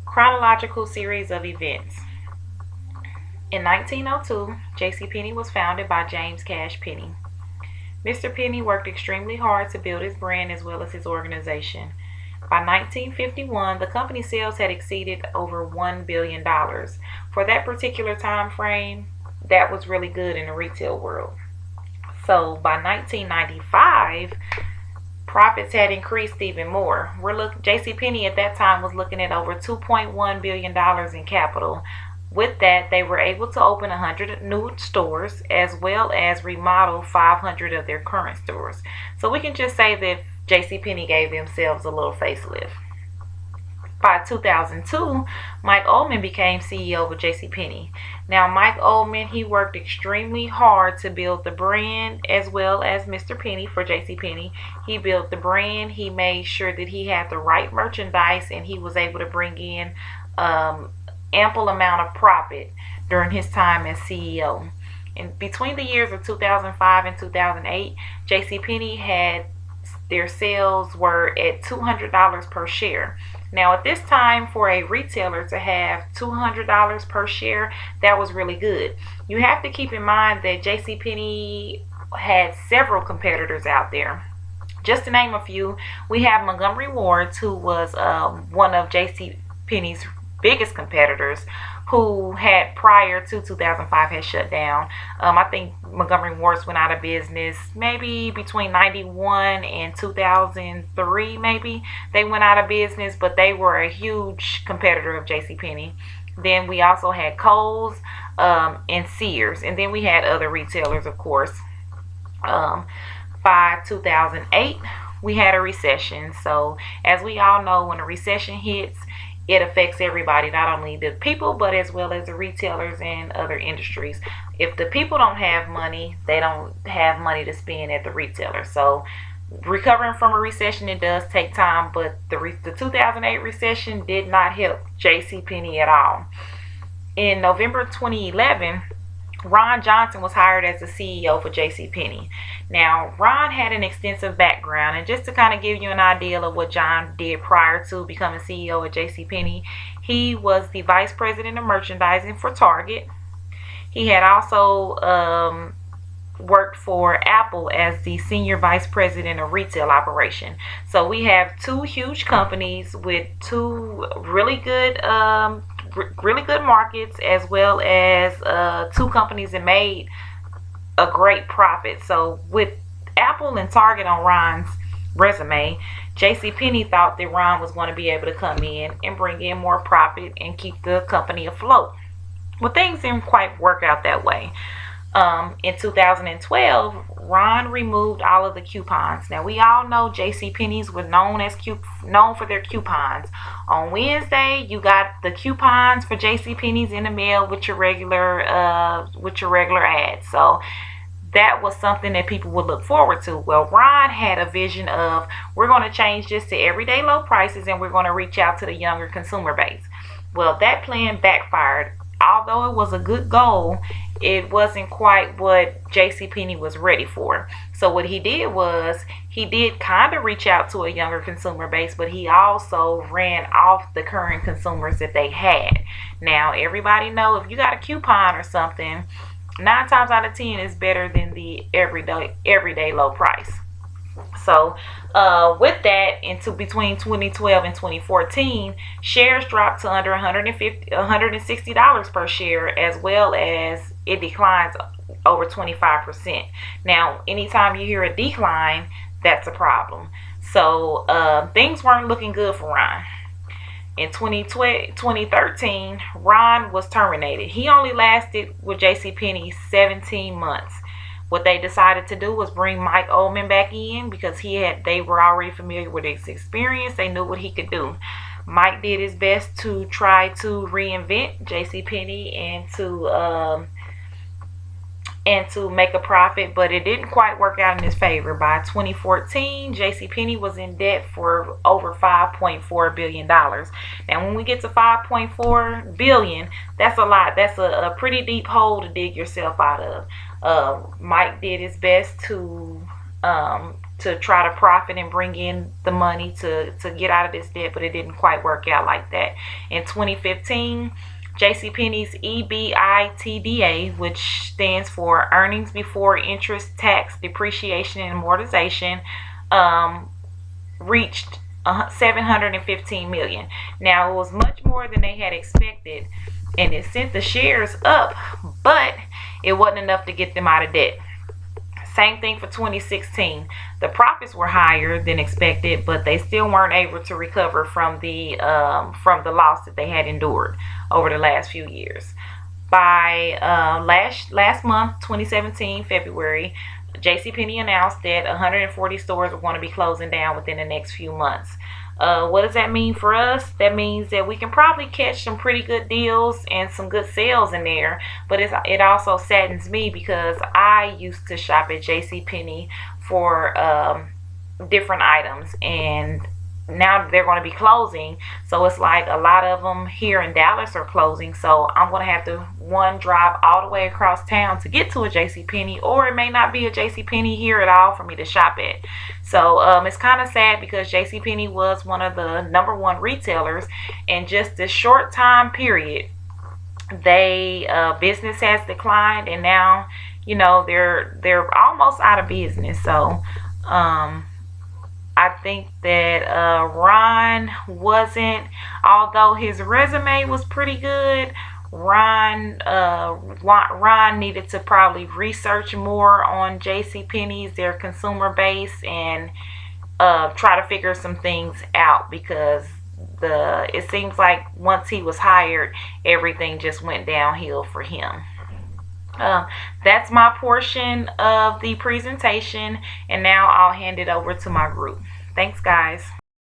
Chronological series of events. In 1902, Jcpenny was founded by James Cash Penny. Mr. Penny worked extremely hard to build his brand as well as his organization. By 1951, the company's sales had exceeded over $1 billion. dollars. For that particular time frame, that was really good in the retail world. So by 1995, profits had increased even more. JCPenney at that time was looking at over $2.1 billion dollars in capital. With that, they were able to open 100 new stores as well as remodel 500 of their current stores. So we can just say that JCPenney gave themselves a little facelift. By 2002, Mike Oldman became CEO of JCPenney. Now, Mike Oldman, he worked extremely hard to build the brand as well as Mr. Penny for JCPenney. He built the brand. He made sure that he had the right merchandise, and he was able to bring in ample amount of profit during his time as CEO. And between the years of 2005 and 2008, JCPenney had their sales were at $200 per share. Now, at this time, for a retailer to have $200 per share, that was really good. You have to keep in mind that JCPenney had several competitors out there. Just to name a few, we have Montgomery Ward's, who was one of JCPenney's biggest competitors, who had prior to 2005 had shut down. I think Montgomery Ward's went out of business maybe between 91 and 2003, maybe they went out of business, but they were a huge competitor of JCPenney. Then we also had Kohl's and Sears, and then we had other retailers, of course. By 2008, we had a recession. So as we all know, when a recession hits, it affects everybody, not only the people, but as well as the retailers and other industries. If the people don't have money, they don't have money to spend at the retailer. So recovering from a recession, it does take time, but the 2008 recession did not help JCPenney at all. In November 2011, Ron Johnson was hired as the CEO for JCPenney. Now, Ron had an extensive background, and just to kind of give you an idea of what John did prior to becoming CEO of JCPenney, he was the Vice President of Merchandising for Target. He had also worked for Apple as the Senior Vice President of Retail Operation. So we have two huge companies with two really good markets, as well as two companies that made a great profit. So with Apple and Target on Ron's resume, JCPenney thought that Ron was going to be able to come in and bring in more profit and keep the company afloat. Well, things didn't quite work out that way. In 2012, Ron removed all of the coupons. Now, we all know JCPenney's were known for their coupons. On Wednesday, you got the coupons for JCPenney's in the mail with your regular ads. So that was something that people would look forward to. Well, Ron had a vision of, we're going to change this to everyday low prices, and we're going to reach out to the younger consumer base. Well, that plan backfired. Although it was a good goal, it wasn't quite what JCPenney was ready for. So what he did was, he did kind of reach out to a younger consumer base, but he also ran off the current consumers that they had. Now, everybody know if you got a coupon or something, 9 times out of 10 is better than the everyday low price. So with that, into between 2012 and 2014, shares dropped to under $160 per share, as well as it declines over 25%. Now, anytime you hear a decline, that's a problem. So things weren't looking good for Ron. In 2013, Ron was terminated. He only lasted with JCPenney 17 months. What they decided to do was bring Mike Oldman back in, because they were already familiar with his experience. They knew what he could do. Mike did his best to try to reinvent JCPenney and to make a profit, but it didn't quite work out in his favor. By 2014, JCPenney was in debt for over $5.4 billion. Now, when we get to $5.4 billion, that's a lot. That's a pretty deep hole to dig yourself out of. Mike did his best to to try to profit and bring in the money to get out of this debt, but it didn't quite work out like that. In 2015, Jcpenny's EBITDA, which stands for earnings before interest, tax, depreciation, and amortization, reached 715 million. Now, it was much more than they had expected, and it sent the shares up, but it wasn't enough to get them out of debt. Same thing for 2016. The profits were higher than expected, but they still weren't able to recover from the loss that they had endured over the last few years. By last month, 2017, February, Jcpenny announced that 140 stores are going to be closing down within the next few months. What does that mean for us? That means that we can probably catch some pretty good deals and some good sales in there, but it also saddens me because I used to shop at Jcpenny for different items, and now they're going to be closing. So it's like a lot of them here in Dallas are closing, so I'm going to have to drive all the way across town to get to a Jcpenny, or it may not be a Jcpenny here at all for me to shop at. So it's kind of sad because Jcpenny was one of the #1 retailers, and just this short time period, they business has declined, and now they're almost out of business. So I think that Ron wasn't, although his resume was pretty good, Ron needed to probably research more on Jcpenny's, their consumer base, and try to figure some things out, because it seems like once he was hired, everything just went downhill for him. That's my portion of the presentation, and now I'll hand it over to my group. Thanks, guys.